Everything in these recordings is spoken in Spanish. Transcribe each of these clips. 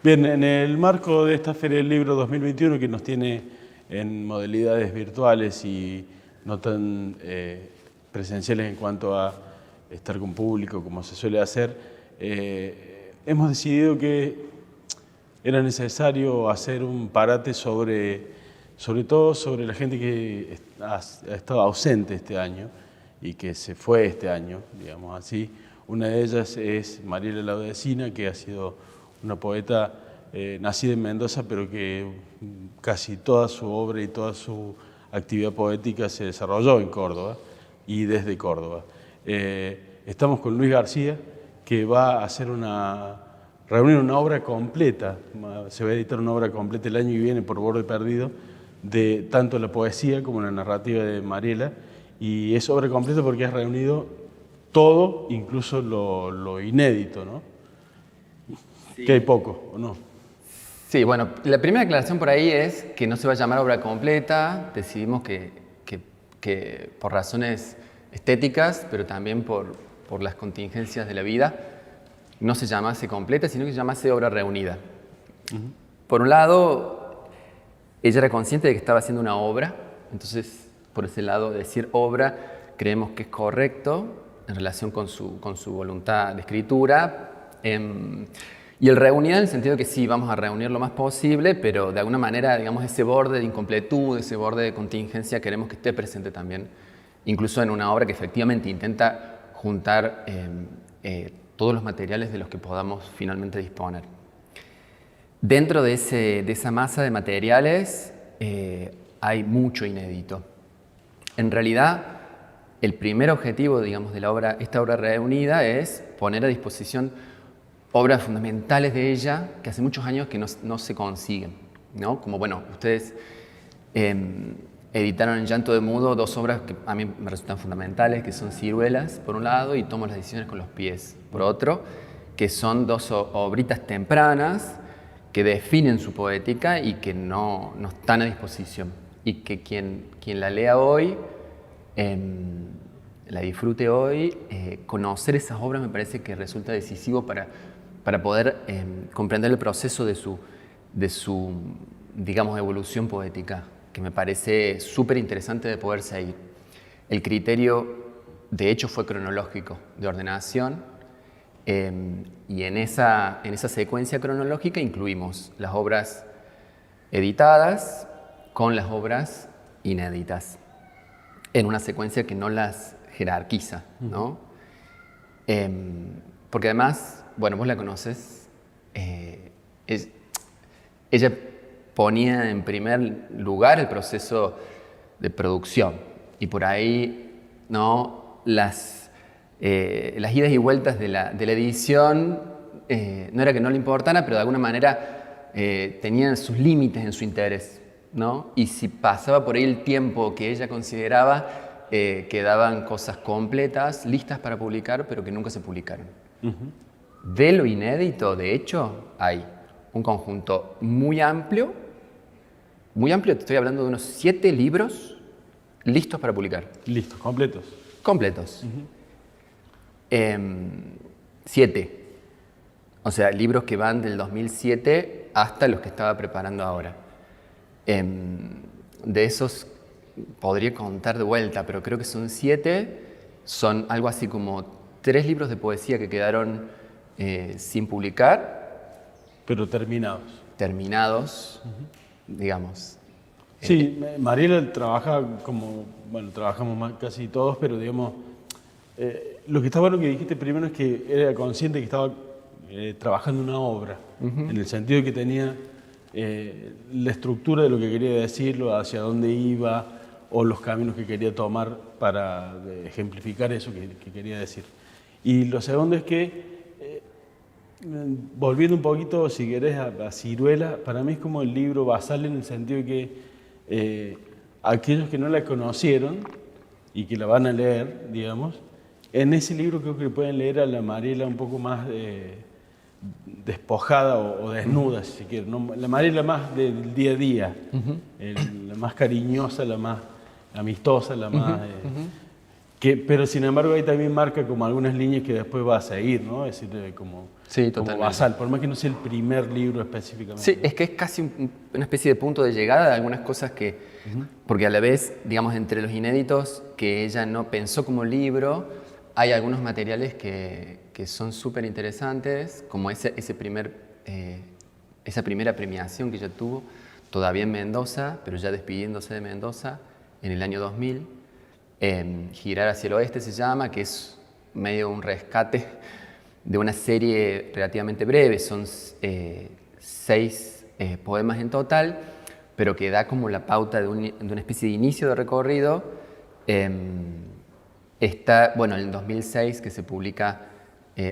Bien, en el marco de esta Feria del Libro 2021, que nos tiene en modalidades virtuales y no tan presenciales en cuanto a estar con público como se suele hacer, hemos decidido que era necesario hacer un parate sobre todo sobre la gente que ha estado ausente este año y que se fue este año, digamos así. Una de ellas es Mariela Laudecina, que ha sido una poeta nacida en Mendoza, pero que casi toda su obra y toda su actividad poética se desarrolló en Córdoba y desde Córdoba. Estamos con Luis García, que va a hacer reunir una obra completa, se va a editar una obra completa el año que viene por Borde Perdido, de tanto la poesía como la narrativa de Mariela, y es obra completa porque has reunido todo, incluso lo inédito, ¿no? Sí. Que hay poco, ¿o no? Sí, bueno, la primera aclaración por ahí es que no se va a llamar obra completa. Decidimos que por razones estéticas, pero también por las contingencias de la vida, no se llamase completa, sino que se llamase obra reunida. Por un lado, ella era consciente de que estaba haciendo una obra, entonces por ese lado decir obra creemos que es correcto en relación con su voluntad de escritura. Y el reunir en el sentido que sí, vamos a reunir lo más posible, pero de alguna manera, digamos, ese borde de incompletud, ese borde de contingencia, queremos que esté presente también, incluso en una obra que efectivamente intenta juntar todos los materiales de los que podamos finalmente disponer. Dentro de esa masa de materiales hay mucho inédito. En realidad, el primer objetivo, digamos, de esta obra reunida es poner a disposición obras fundamentales de ella que hace muchos años que no se consiguen, ¿no? Como, bueno, ustedes editaron en Llanto de Mudo dos obras que a mí me resultan fundamentales, que son Ciruelas, por un lado, y Tomo las decisiones con los pies, por otro, que son dos obritas tempranas que definen su poética y que no están a disposición. Y que quien la lea hoy, la disfrute hoy, conocer esas obras me parece que resulta decisivo para poder comprender el proceso de su, digamos, evolución poética, que me parece súper interesante de poder seguir. El criterio, de hecho, fue cronológico, de ordenación, y en esa secuencia cronológica incluimos las obras editadas con las obras inéditas, en una secuencia que no las jerarquiza, ¿no? Porque además, bueno, vos la conoces, ella ponía en primer lugar el proceso de producción y por ahí, ¿no? Las idas y vueltas de la edición no era que no le importara, pero de alguna manera tenían sus límites en su interés, ¿no? Y si pasaba por ahí el tiempo que ella consideraba, quedaban cosas completas, listas para publicar, pero que nunca se publicaron. De lo inédito, de hecho, hay un conjunto muy amplio, te estoy hablando de unos 7 libros listos para publicar. Listos, completos. Completos. 7. O sea, libros que van del 2007 hasta los que estaba preparando ahora. De esos podría contar de vuelta, pero creo que son 7. Son algo así como 3 libros de poesía que quedaron sin publicar. Pero terminados. Terminados, digamos. Sí, Mariela trabaja como, bueno, trabajamos casi todos, pero digamos, lo que está bueno que dijiste primero es que era consciente que estaba trabajando una obra, en el sentido de que tenía la estructura de lo que quería decirlo, hacia dónde iba, o los caminos que quería tomar para ejemplificar eso que quería decir. Y lo segundo es que, volviendo un poquito, si querés, a Ciruela, para mí es como el libro basal en el sentido de que aquellos que no la conocieron y que la van a leer, digamos, en ese libro creo que pueden leer a la Mariela un poco más despojada o desnuda, si quieren, ¿no? La Mariela más del día a día, la más cariñosa, la más amistosa, la más... pero sin embargo ahí también marca como algunas líneas que después va a seguir, ¿no? Es decir, como, Sí, como totalmente. basal, por más que no sea el primer libro específicamente. Sí, es que es casi una especie de punto de llegada de algunas cosas que, porque a la vez, digamos, entre los inéditos que ella no pensó como libro, hay algunos materiales que son súper interesantes, como esa primera premiación que ella tuvo, todavía en Mendoza, pero ya despidiéndose de Mendoza, en el año 2000. Girar hacia el oeste se llama, que es medio un rescate de una serie relativamente breve, son 6 poemas en total, pero que da como la pauta de una especie de inicio de recorrido. Está, bueno, en el 2006 que se publica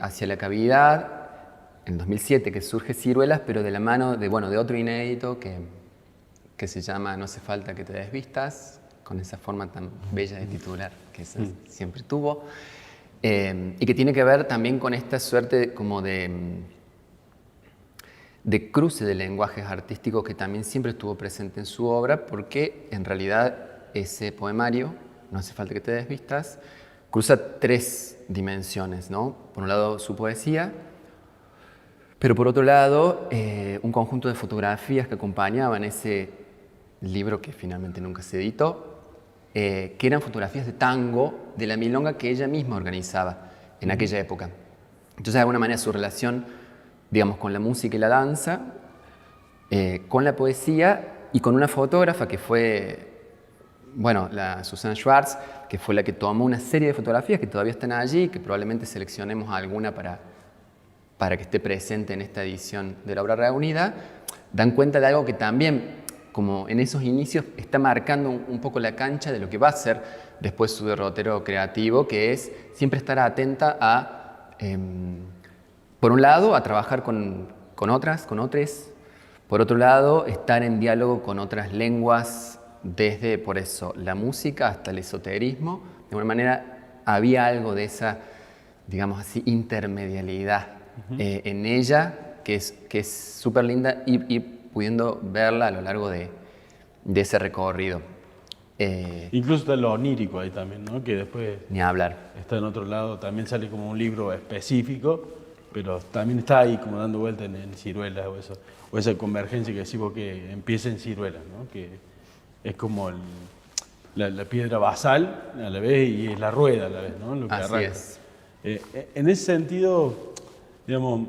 Hacia la cavidad, en el 2007 que surge Ciruelas, pero de la mano de otro inédito que se llama No hace falta que te desvistas, con esa forma tan bella de titular que siempre tuvo, y que tiene que ver también con esta suerte como de cruce de lenguajes artísticos que también siempre estuvo presente en su obra, porque en realidad ese poemario, No hace falta que te desvistas, cruza 3 dimensiones, ¿no? Por un lado su poesía, pero por otro lado un conjunto de fotografías que acompañaban ese libro que finalmente nunca se editó, que eran fotografías de tango de la milonga que ella misma organizaba en aquella época. Entonces, de alguna manera, su relación, digamos, con la música y la danza, con la poesía y con una fotógrafa que fue, bueno, la Susana Schwartz, que fue la que tomó una serie de fotografías que todavía están allí, que probablemente seleccionemos alguna para que esté presente en esta edición de la obra reunida, dan cuenta de algo que también, como en esos inicios, está marcando un poco la cancha de lo que va a ser después su derrotero creativo, que es siempre estar atenta a, por un lado, a trabajar con otras, con otros, por otro lado, estar en diálogo con otras lenguas, desde, por eso, la música hasta el esoterismo. De alguna manera, había algo de esa, digamos así, intermedialidad en ella, que es súper linda, y pudiendo verla a lo largo de ese recorrido. Incluso está lo onírico ahí también, ¿no? Que después Ni hablar. está en otro lado, también sale como un libro específico, pero también está ahí como dando vuelta en Ciruelas o esa convergencia que decimos que empieza en Ciruelas, ¿no? Que es como la piedra basal a la vez y es la rueda a la vez, ¿no? Lo que Así arranca. es. En ese sentido, digamos,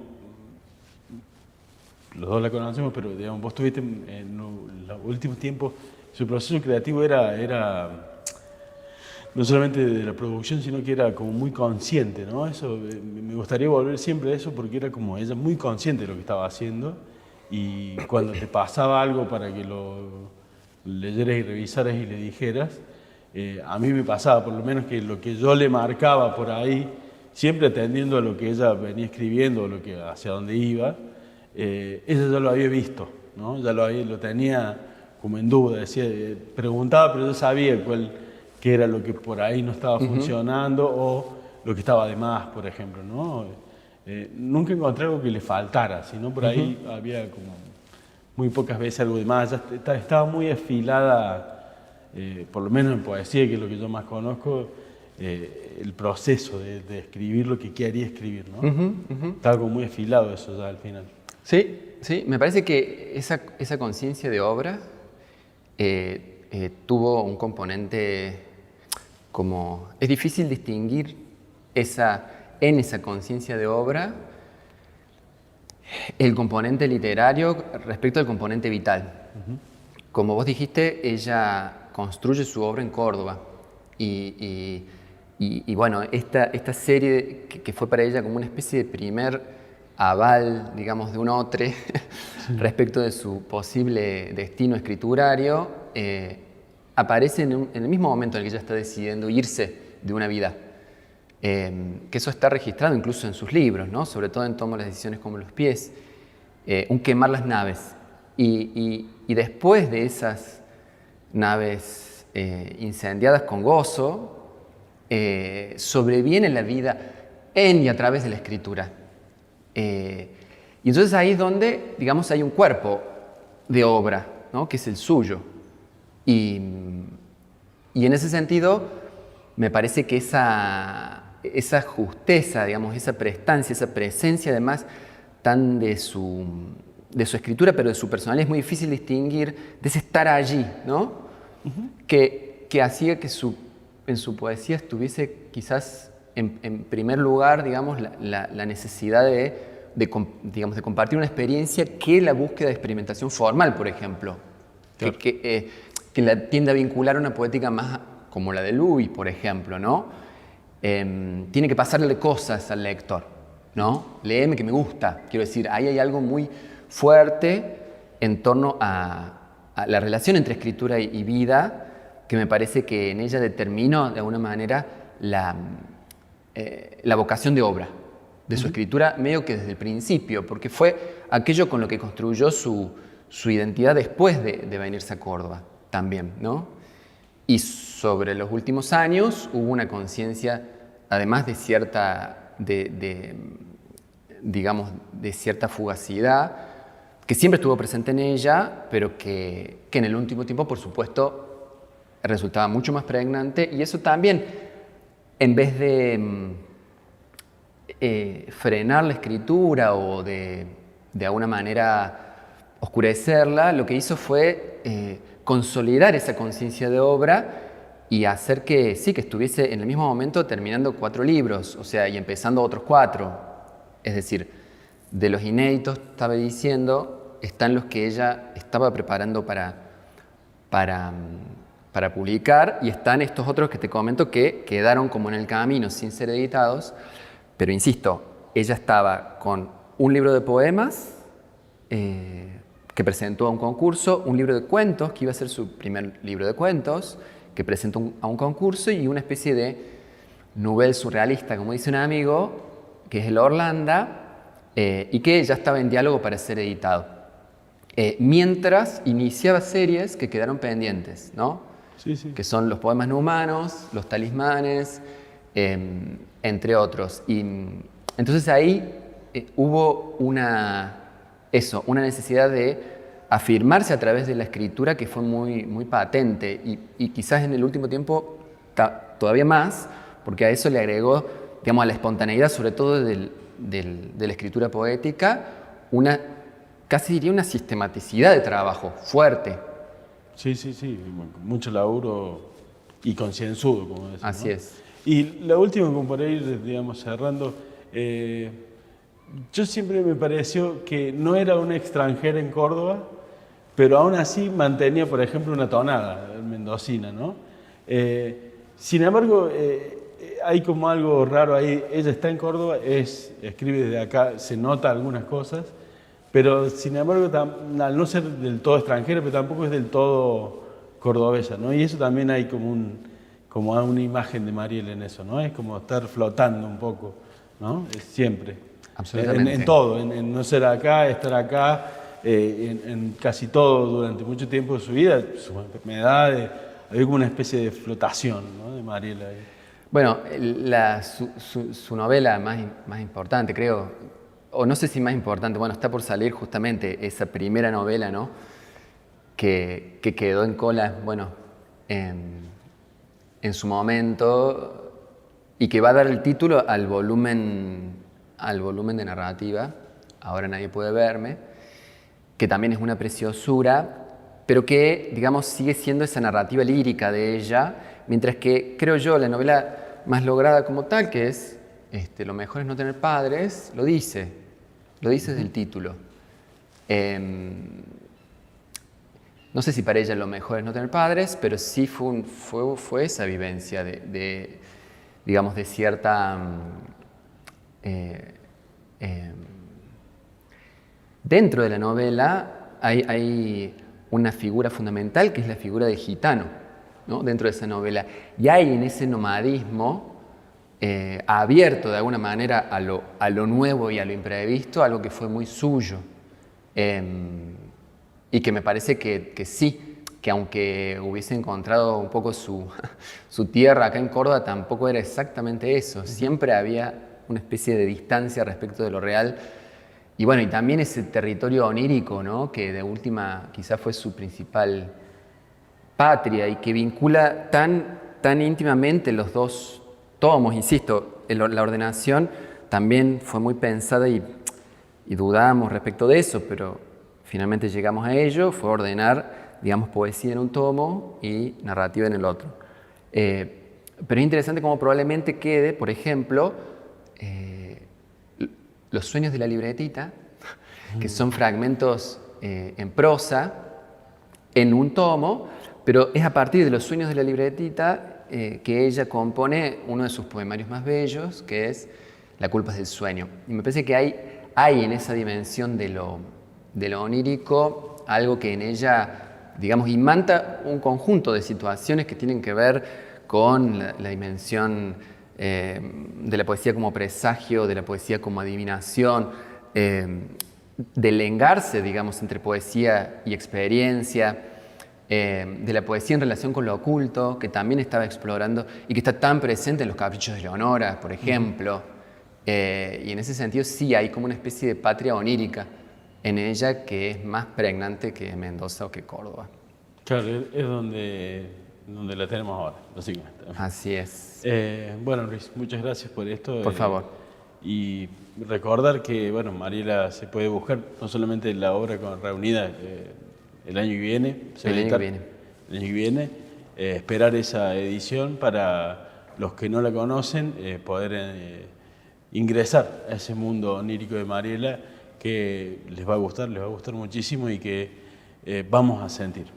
los dos la conocemos, pero digamos, vos tuviste en los últimos tiempos, su proceso creativo era no solamente de la producción, sino que era como muy consciente, ¿no? Eso, me gustaría volver siempre a eso porque era como ella muy consciente de lo que estaba haciendo y cuando te pasaba algo para que lo leyeras y revisaras y le dijeras, a mí me pasaba por lo menos que lo que yo le marcaba por ahí, siempre atendiendo a lo que ella venía escribiendo, hacia dónde iba, ella ya lo había visto, ¿no? Ya lo tenía como en duda, preguntaba, pero yo sabía qué era lo que por ahí no estaba funcionando o lo que estaba de más, por ejemplo, ¿no? Nunca encontré algo que le faltara, sino por ahí había como muy pocas veces algo de más. Ya estaba muy afilada, por lo menos en poesía, que es lo que yo más conozco, el proceso de escribir lo que quería escribir, ¿no? Estaba como muy afilado eso ya al final. Sí, sí, me parece que esa conciencia de obra tuvo un componente como... Es difícil distinguir en esa conciencia de obra el componente literario respecto al componente vital. Como vos dijiste, ella construye su obra en Córdoba y bueno, esta serie que fue para ella como una especie de primer aval, digamos, de un otro respecto de su posible destino escriturario, aparece en el mismo momento en el que ella está decidiendo irse de una vida. Que eso está registrado incluso en sus libros, ¿no? Sobre todo en Tomo las decisiones como los pies, un quemar las naves. Y después de esas naves incendiadas con gozo, sobreviene la vida en y a través de la escritura. Y entonces ahí es donde, digamos, hay un cuerpo de obra, ¿no? Que es el suyo. Y Y en ese sentido, me parece que esa justeza, digamos, esa prestancia, esa presencia además tan de su escritura, pero de su personalidad, es muy difícil distinguir de ese estar allí, ¿no? Que hacía que en su poesía estuviese quizás en primer lugar, digamos, la necesidad de compartir una experiencia que la búsqueda de experimentación formal, por ejemplo, claro. que la tiende a vincular a una poética más como la de Luis, por ejemplo, ¿no? Tiene que pasarle cosas al lector, ¿no? Léeme que me gusta. Quiero decir, ahí hay algo muy fuerte en torno a la relación entre escritura y vida, que me parece que en ella determinó de alguna manera la vocación de obra de su escritura, medio que desde el principio, porque fue aquello con lo que construyó su identidad después de venirse a Córdoba también, ¿no? Y sobre los últimos años hubo una conciencia, además de cierta, digamos, de cierta fugacidad, que siempre estuvo presente en ella, pero que en el último tiempo, por supuesto, resultaba mucho más pregnante, y eso también, en vez de frenar la escritura o de alguna manera oscurecerla, lo que hizo fue consolidar esa conciencia de obra y hacer que sí, que estuviese en el mismo momento terminando 4 libros, o sea, y empezando otros 4. Es decir, de los inéditos, estaba diciendo, están los que ella estaba preparando para publicar, y están estos otros que te comento que quedaron como en el camino sin ser editados. Pero insisto, ella estaba con un libro de poemas que presentó a un concurso, un libro de cuentos, que iba a ser su primer libro de cuentos, que presentó a un concurso, y una especie de novel surrealista, como dice un amigo, que es el Orlanda, y que ya estaba en diálogo para ser editado. Mientras iniciaba series que quedaron pendientes, ¿no? Sí, sí. Que son los poemas no humanos, los talismanes, entre otros. Y entonces ahí hubo una necesidad de afirmarse a través de la escritura que fue muy, muy patente, y quizás en el último tiempo todavía más, porque a eso le agregó, digamos, a la espontaneidad, sobre todo de la escritura poética, casi diría una sistematicidad de trabajo fuerte. Sí, sí, sí, mucho laburo y concienzudo, como decís, Así ¿no? es. Y la última, como por ir, digamos, cerrando, yo siempre me pareció que no era una extranjera en Córdoba, pero aún así mantenía, por ejemplo, una tonada mendocina, ¿no? Sin embargo, hay como algo raro ahí. Ella está en Córdoba, escribe desde acá, se nota algunas cosas, pero sin embargo, al no ser del todo extranjera, pero tampoco es del todo cordobesa, ¿no? Y eso también hay como una imagen de Mariel en eso, ¿no? Es como estar flotando un poco, ¿no? Es siempre. Absolutamente. En todo, en no ser acá, estar acá, en casi todo durante mucho tiempo de su vida, sus enfermedades, hay como una especie de flotación, ¿no? De Mariel ahí. Bueno, su novela más importante, creo, o no sé si más importante, bueno, está por salir justamente esa primera novela, ¿no? Que quedó en cola, bueno, en su momento, y que va a dar el título al volumen de narrativa, Ahora nadie puede verme, que también es una preciosura, pero que, digamos, sigue siendo esa narrativa lírica de ella, mientras que, creo yo, la novela más lograda como tal, que es Lo mejor es no tener padres, lo dice desde el título. No sé si para ella lo mejor es no tener padres, pero sí fue esa vivencia digamos, de cierta... dentro de la novela hay una figura fundamental, que es la figura del gitano, ¿no? Dentro de esa novela. Y hay en ese nomadismo abierto de alguna manera a lo nuevo y a lo imprevisto, algo que fue muy suyo. Y que me parece que sí, que aunque hubiese encontrado un poco su tierra acá en Córdoba, tampoco era exactamente eso. Siempre había una especie de distancia respecto de lo real. Y bueno, y también ese territorio onírico, ¿no? Que de última quizás fue su principal patria y que vincula tan íntimamente los dos tomos. Insisto, la ordenación también fue muy pensada y dudábamos respecto de eso, pero finalmente llegamos a ello, fue ordenar, digamos, poesía en un tomo y narrativa en el otro. Pero es interesante cómo probablemente quede, por ejemplo, Los sueños de la libretita, que son fragmentos en prosa, en un tomo, pero es a partir de Los sueños de la libretita que ella compone uno de sus poemarios más bellos, que es La culpa es del sueño. Y me parece que hay en esa dimensión de lo onírico algo que en ella, digamos, imanta un conjunto de situaciones que tienen que ver con la dimensión de la poesía como presagio, de la poesía como adivinación, del engarce, digamos, entre poesía y experiencia, de la poesía en relación con lo oculto, que también estaba explorando y que está tan presente en Los caprichos de Leonora, por ejemplo. Y en ese sentido sí hay como una especie de patria onírica en ella que es más pregnante que Mendoza o que Córdoba. Claro, es donde la tenemos ahora, básicamente. Así es. Bueno, Luis, muchas gracias por esto. Por favor. Y recordar que, bueno, Mariela se puede buscar no solamente la obra reunida el año que viene, El año que viene. Esperar esa edición para los que no la conocen, poder ingresar a ese mundo onírico de Mariela que les va a gustar muchísimo y que vamos a sentir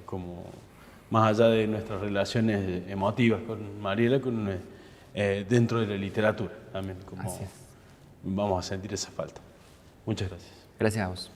como más allá de nuestras relaciones emotivas con Mariela, dentro de la literatura también, como vamos a sentir esa falta. Muchas gracias. Gracias a vos.